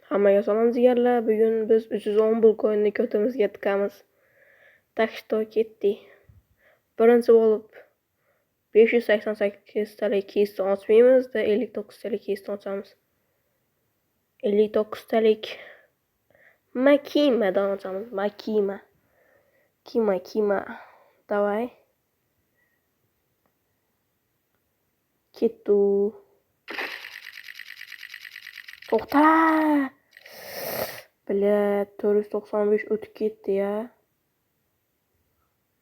Hammaga salom jigarlar. Bugun biz 310 pul coinni ko'timizga tiqamiz. Так что ketdik. Birinchi bo'lib 588 talik keysni ochmaymiz-da, 59 talik keysni ochamiz. 59 talik Makimadan ochamiz. Makima. Kima. Давай. Ketdi. To'xta. Bля, 495 o'tib ketdi ya.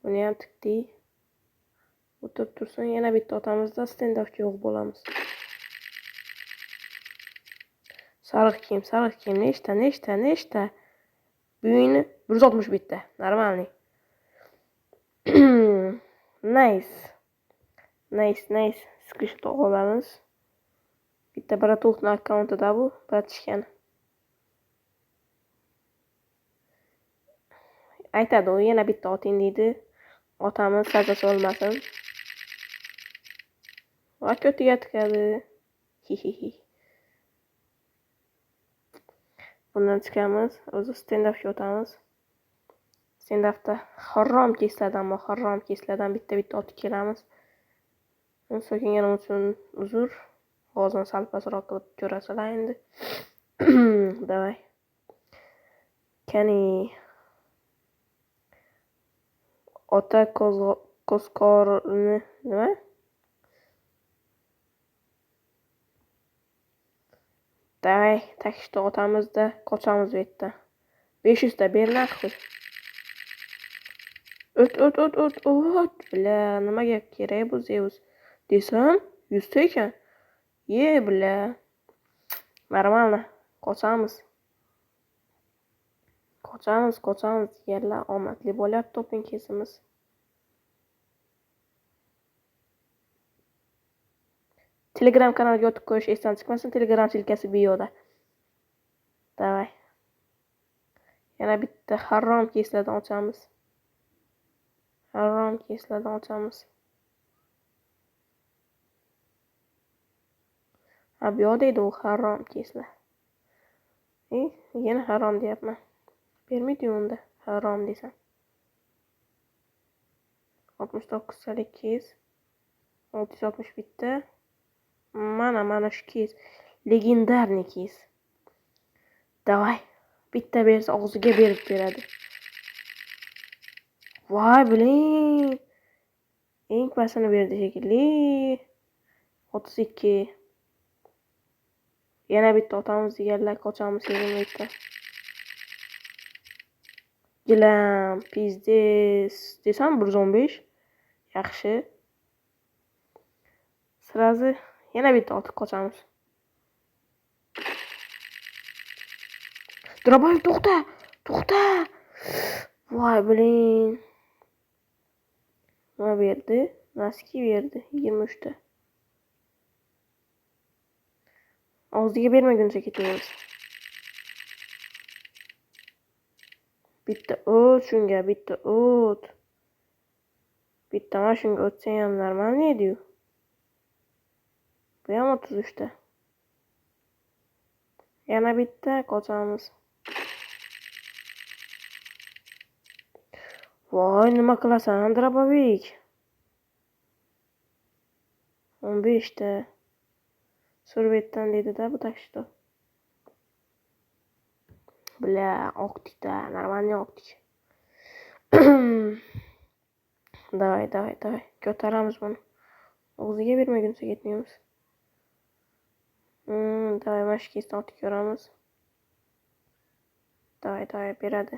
Buni ham tikdik. O'tib tursin, yana bitta otamizda stand-offga yo'q bo'lamiz. Sariq kiyim. Nechta? Buyini 160 bitta. Normalniy. Nice. Screenshot olamiz. Bitta Bratulkning akkauntida bu, bratishkan. Aytadi, u yana bitta oting deydi. Otamiz sajasi olmasin. Va ko'tiga tiqadi. Bundan chiqamiz, o'zi stand-offga o'tamiz. Stand-offda harom keyslardan bitta otib kelamiz. So'kinganim uchun uzr. Ovozini sal pastroq qilib ko'rasizlar endi. Давай. Kani ota qo'zqorni nima? Давай, так что otamizda qochamiz bu yerda. 500 ta ber naqd. O't. Bля, nimaga kerak bu Zeus? Desam, 100 ta ekan. Bля. Нормально. Qochamiz. Yerlar omadli bo'lyapti open kesimiz. Telegram kanaliga o'tib qo'yish esdan chiqmasin. Telegram silkasi bioda. Давай. Yana bitta harom keyslardan ochamiz. Bioda edi u harom keyslar. Yana harom deyapman. Bermaydi unda harom desam. 69 talik keys. 660 bitta. Mana shu keys. Legendarniy keys. Давай. Bitta bersa og'ziga berib beradi. Voy, blin. Eng pasini berdi shekilli. 32. Yana bitta otamiz deganlar qochamiz yerda. Gilam, pizdes desam 115. Yaxshi. Sirazi yana bitta otib qochamiz. Draboyev to'xta. Voy, blin. Nima berdi? Naski berdi 23 ta. Og'ziga bermaguncha ketamiz. Bitta o't shunga, bitta o't. Bitta mana shunga o'tsa ham normalniy edi-yu. Bu ham 33 ta. Yana bitta qochamiz. Voy, nima qilasan, Drabovik? 15 ta. Surbetdan dedi-da bu takshto. Bля, oqtikda, normalniy oqtik. Давай. Ko'taramiz buni. O'ziga bermaguncha ketmaymiz. Давай, mashkesdan otib ko'ramiz. Давай, beradi.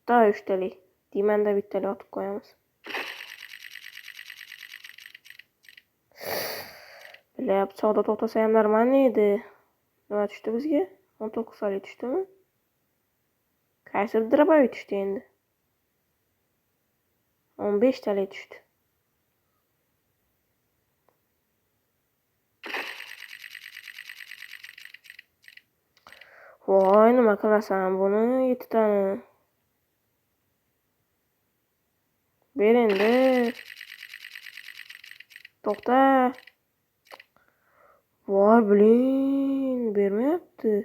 Давай 3 talik. Dimanda bittalik otib qo'yamiz. Bля, savdo to'xtasa ham normalniy edi. Nima tushdi bizga? 19 talik tushdimi? Qaysi Draboyev tushdi endi? 15 talik tushdi. Voy, nima qilasan buni 7 tani? Ber endi. To'xta. Voy, blin, bermayapti.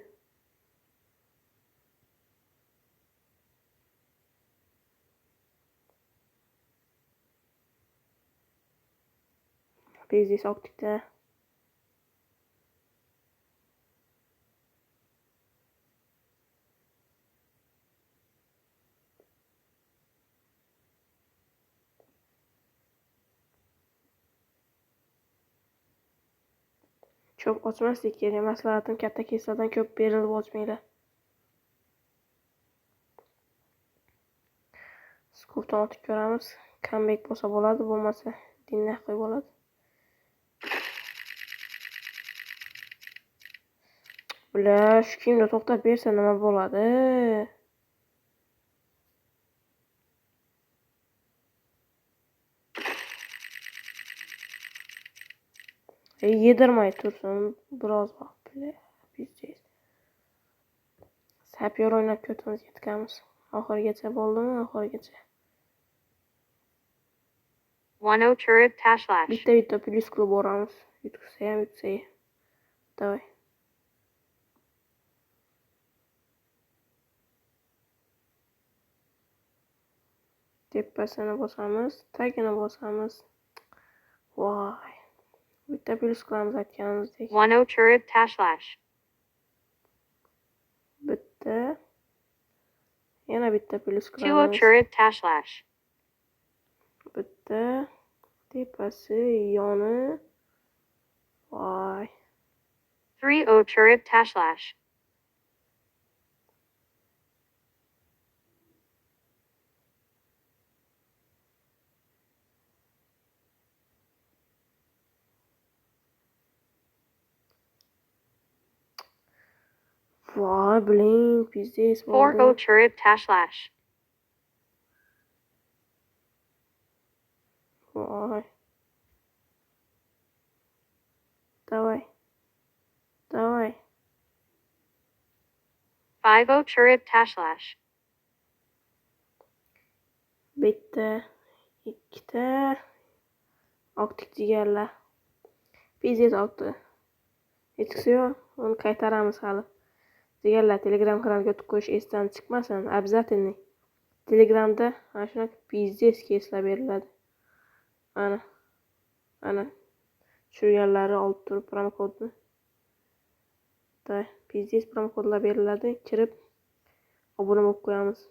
Biznes optikda. Ko'p ochmaslik kerak. Maslahatim katta kesadan ko'p berilib ochmanglar. Skupdan o'tib ko'ramiz. Comeback bo'lsa bo'ladi, bo'lmasa dinlay qo'yib bo'ladi. Bular shu kimda to'xtab bersa nima bo'ladi? Yedirmay tursin biroz vaqt. Biznes. Sapyor o'ynab ko'timiz yetganmiz. Oxirigacha bo'ldimi? Oxirigacha. 10 turret tashlash. Bitta plyus qilib boramiz. Yutqizsa ham yutsa. Davay. Tepasini bosamiz, tagini bosamiz. Voy. Bitta plyus qilamiz aytganimizdek. 10 turret tashlash. Bitta. Yana bitta plyus 2 qilamiz. turret tashlash. Bitta. Tepasi, yoni. Voy. 3 turret tashlash. Voy, bling, biznes 4 bo'ldi. turret tashlash. Voy. Davay. Davay. 5 turret tashlash. Bitta, ikkita optik jigarlar. Biznes oldi. Hech qisi yo'q, uni qaytaramiz hali. Jigarlar Telegram kanaliga o'tib qo'yish esdan chiqmasin, обязательный. Telegramda mana shunaqa biznes keyslar beriladi. Ana tushirganlari olib turib promokodni. Biznes promokodlar beriladi, kirib obuna bo'lib qo'yamiz.